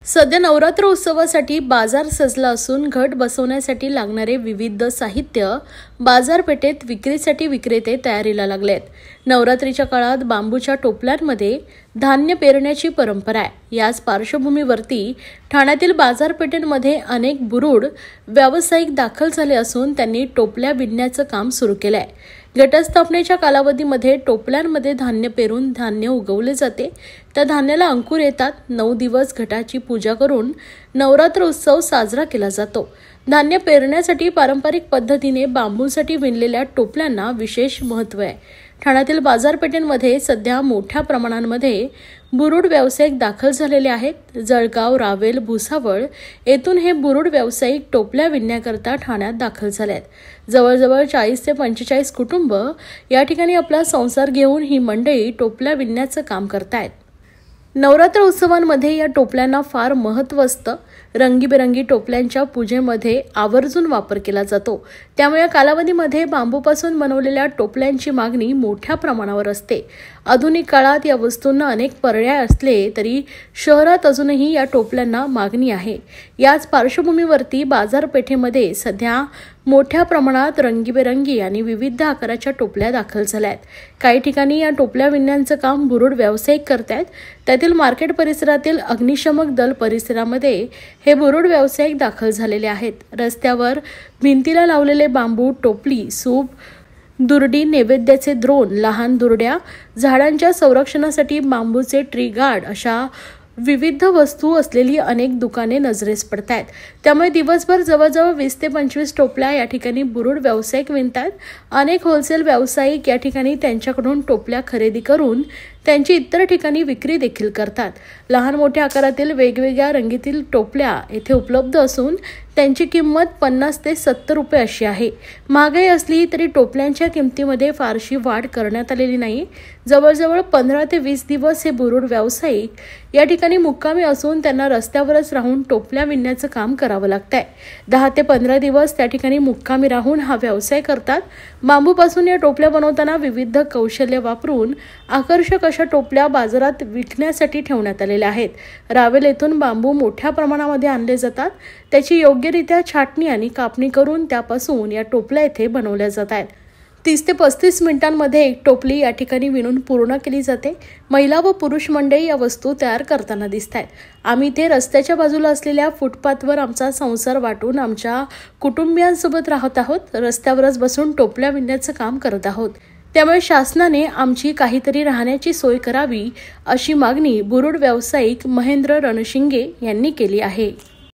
सध्या नवरात्र उत्सवासाठी बाजार सजला असून घट बसवण्यासाठी लागणारे विविध साहित्य बाजारपेठेत विक्रीसाठी विक्रेते तयारीला लागलेत। नवरात्रीच्या काळात बांबूच्या टोपल्यांमध्ये धान्य पेरण्याची परंपरा आहे। याच पार्श्वभूमीवरती ठाण्यातील बाजारपेठेमध्ये अनेक बुरुड व्यावसायिक दाखल झाले असून त्यांनी टोपल्या विणण्याचं काम सुरू केलंय। घटस्थापनेच्या कालावधीमध्ये टोपल्यांमध्ये धान्य पेरून धान्य उगवले जाते। त्या धान्याला अंकुर येतात। 9 दिवस घटाची पूजा करून नवरात्र उत्सव साजरा केला जातो। धान्य पेरण्यासाठी पारंपरिक पद्धतीने बांबूसाठी विणलेल्या टोपल्यांना विशेष महत्त्व आहे। ठाण्यातील बाजारपेठेमध्ये सध्या मोठ्या प्रमाणामध्ये बुरुड व्यावसायिक दाखल झालेले आहेत। जळगाव, रावेल, भुसावळ येथून हे बुरुड व्यावसायिक टोपल्या विणण्याकरता ठाण्यात दाखल झाले आहेत। जवळजवळ 40 ते 45 कुटुंब या ठिकाणी आपला संसार घेऊन ही मंडळी टोपल्या विणण्याचं काम करतायत। नवरात्र उत्सवांमध्ये या टोपल्यांना फार महत्त्व असतं। रंगीबेरंगी टोपल्यांच्या पूजेमध्ये आवर्जून वापर केला जातो। त्यामुळे या कालावधीमध्ये बांबूपासून बनवलेल्या टोपल्यांची मागणी मोठ्या प्रमाणावर असते। आधुनिक काळात या वस्तूंना अनेक पर्याय असले तरी शहरात अजूनही या टोपल्यांना मागणी आहे। याच पार्श्वभूमीवरती बाजारपेठेमध्ये सध्या मोठ्या प्रमाणात रंगीबेरंगी आणि विविध आकाराच्या टोपल्या दाखल झाल्या आहेत। काही ठिकाणी या टोपल्या विणण्याचं काम बुरुड व्यावसायिक करतायत। त्यातील मार्केट परिसरातील अग्निशमक दल परिसरामध्ये हे बुरुड व्यावसायिक दाखल झालेले आहेत। रस्त्यावर भिंतीला लावलेले बांबू, टोपली, सूप, दुर्डी, नैवेद्याचे द्रोण, लहान दुर्ड्या, झाडांच्या संरक्षणासाठी बांबूचे ट्री गार्ड अशा विविध वस्तू असलेली अनेक दुकाने नजरेस पडतायत। त्यामुळे दिवसभर जवळजवळ 20 ते 25 टोपल्या या ठिकाणी बुरुड व्यावसायिक विणतात। अनेक होलसेल व्यावसायिक या ठिकाणी त्यांच्याकडून टोपल्या खरेदी करून त्यांची इतर ठिकाणी विक्री देखील करतात। लहान मोठ्या आकारातील वेगवेगळ्या रंगीतील टोपल्या येथे उपलब्ध असून त्यांची किंमत 50 ते 70 रुपये अशी आहे। महागाई असली तरी टोपल्यांच्या किमतीमध्ये फारशी वाढ करण्यात आलेली नाही। जवळजवळ 15 ते 20 दिवस हे बुरुड व्यावसायिक या ठिकाणी मुक्कामी असून त्यांना रस्त्यावरच राहून टोपल्या विणण्याचं काम करावं लागतंय। 10 ते 15 दिवस त्या ठिकाणी मुक्कामी राहून हा व्यवसाय करतात। बांबूपासून या टोपल्या बनवताना विविध कौशल्य वापरून आकर्षक अशा टोपल्या बाजारात विकण्यासाठी ठेवण्यात आलेल्या आहेत। रावेल येथून बांबू मोठ्या प्रमाणामध्ये आणले जातात। त्याची योग्यरित्या छाटणी आणि कापणी करून त्यापासून या टोपल्या येथे बनवल्या जात आहेत। 30 ते 35 मिनिटांमध्ये एक टोपली या ठिकाणी विणून पूर्ण केली जाते। महिला व पुरुष मंडळी या वस्तू तयार करताना दिसतात। आम्ही इथे रस्त्याच्या बाजूला असलेल्या फुटपाथवर आमचा संसार वाटून आमच्या कुटुंबियांसोबत राहत आहोत। रस्त्यावरच बसून टोपल्या विणण्याचं काम करत आहोत। त्यामुळे शासनाने आमची काहीतरी राहण्याची सोय करावी अशी मागणी बुरुड व्यावसायिक महेंद्र रणशिंगे यांनी केली आहे।